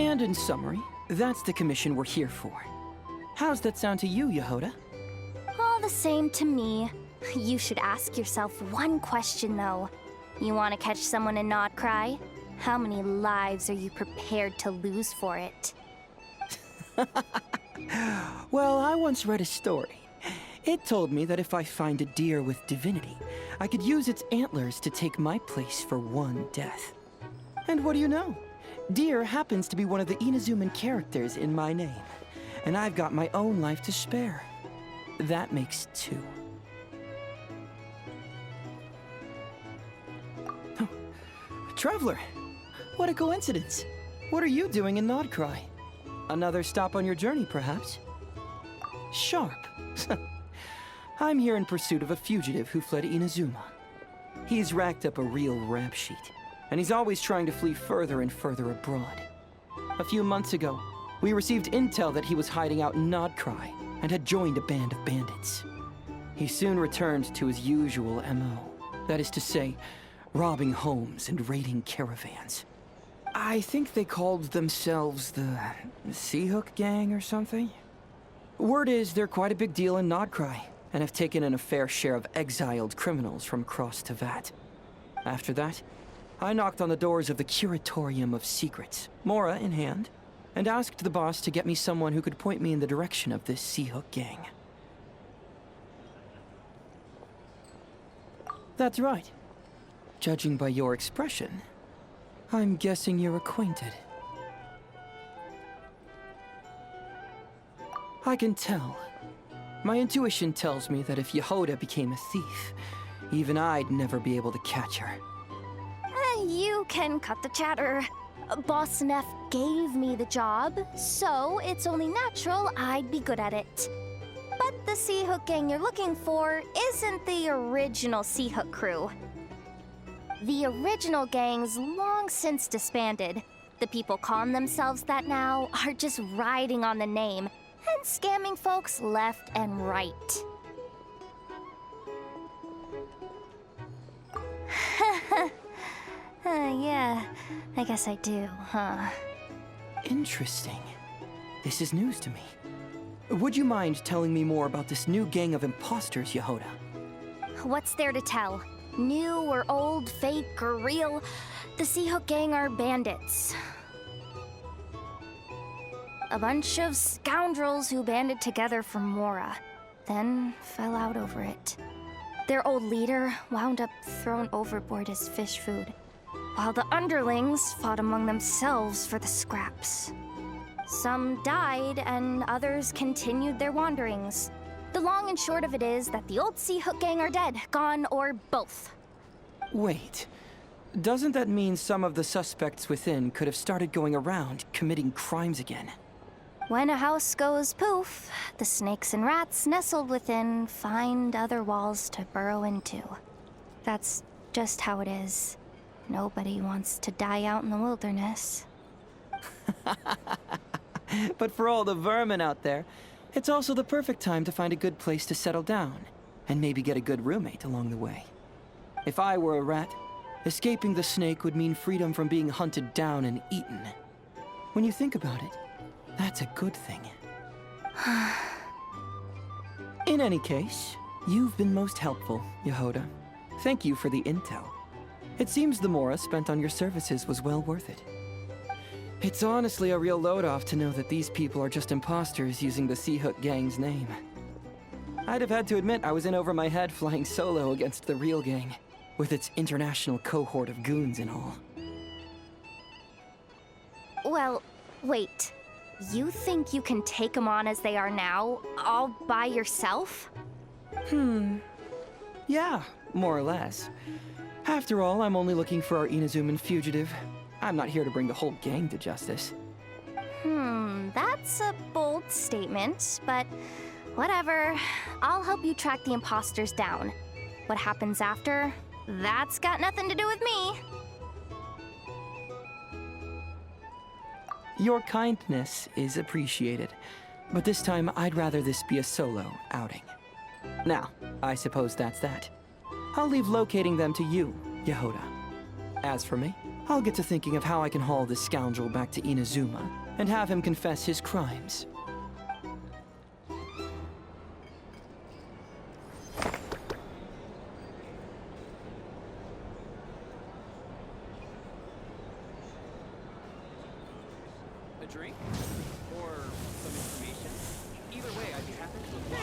And in summary, that's the commission we're here for. How's that sound to you, JAHODA? All the same to me. You should ask yourself one question, though. You want to catch someone and not cry? How many lives are you prepared to lose for it? Well, I once read a story. It told me that if I find a deer with divinity, I could use its antlers to take my place for one death. And what do you know? Deer happens to be one of the Inazuman characters in my name. And I've got my own life to spare. That makes 2. Oh, Traveler, what a coincidence. What are you doing in Nodcry? Another stop on your journey, perhaps? Sharp. I'm here in pursuit of a fugitive who fled Inazuma. He's racked up a real rap sheet, and he's always trying to flee further and further abroad. A few months ago, we received intel that he was hiding out in Nodcry and had joined a band of bandits. He soon returned to his usual MO. That is to say, robbing homes and raiding caravans. I think they called themselves the Seahook Gang or something. Word is they're quite a big deal in Nodcry, and have taken in a fair share of exiled criminals from across Tevat. After that, I knocked on the doors of the Curatorium of Secrets, Mora in hand, and asked the boss to get me someone who could point me in the direction of this Seahook Gang. That's right. Judging by your expression, I'm guessing you're acquainted. I can tell. My intuition tells me that if JAHODA became a thief, even I'd never be able to catch her. You can cut the chatter. Boss Neff gave me the job, so it's only natural I'd be good at it. But the Seahook Gang you're looking for isn't the original Seahook crew. The original gang's long since disbanded. The people calling themselves that now are just riding on the name and scamming folks left and right. Yeah, I guess I do, huh? Interesting. This is news to me. Would you mind telling me more about this new gang of imposters, JAHODA? What's there to tell? New or old, fake or real, the Seahook Gang are bandits. A bunch of scoundrels who banded together for Mora, then fell out over it. Their old leader wound up thrown overboard as fish food, while the underlings fought among themselves for the scraps. Some died, and others continued their wanderings. The long and short of it is that the old Seahook Gang are dead, gone, or both. Wait. Doesn't that mean some of the suspects within could have started going around, committing crimes again? When a house goes poof, the snakes and rats nestled within find other walls to burrow into. That's just how it is. Nobody wants to die out in the wilderness. But for all the vermin out there, it's also the perfect time to find a good place to settle down, and maybe get a good roommate along the way. If I were a rat, escaping the snake would mean freedom from being hunted down and eaten. When you think about it, that's a good thing. In any case, you've been most helpful, JAHODA. Thank you for the intel. It seems the Mora spent on your services was well worth it. It's honestly a real load-off to know that these people are just imposters using the Seahook Gang's name. I'd have had to admit I was in over my head flying solo against the real gang, with its international cohort of goons and all. Well, wait. You think you can take them on as they are now, all by yourself? Yeah, more or less. After all, I'm only looking for our Inazuman fugitive. I'm not here to bring the whole gang to justice. That's a bold statement, but whatever. I'll help you track the imposters down. What happens after? That's got nothing to do with me. Your kindness is appreciated, but this time I'd rather this be a solo outing. Now, I suppose that's that. I'll leave locating them to you, JAHODA. As for me, I'll get to thinking of how I can haul this scoundrel back to Inazuma and have him confess his crimes. A drink? Or some information? Either way, I'd be happy to apply.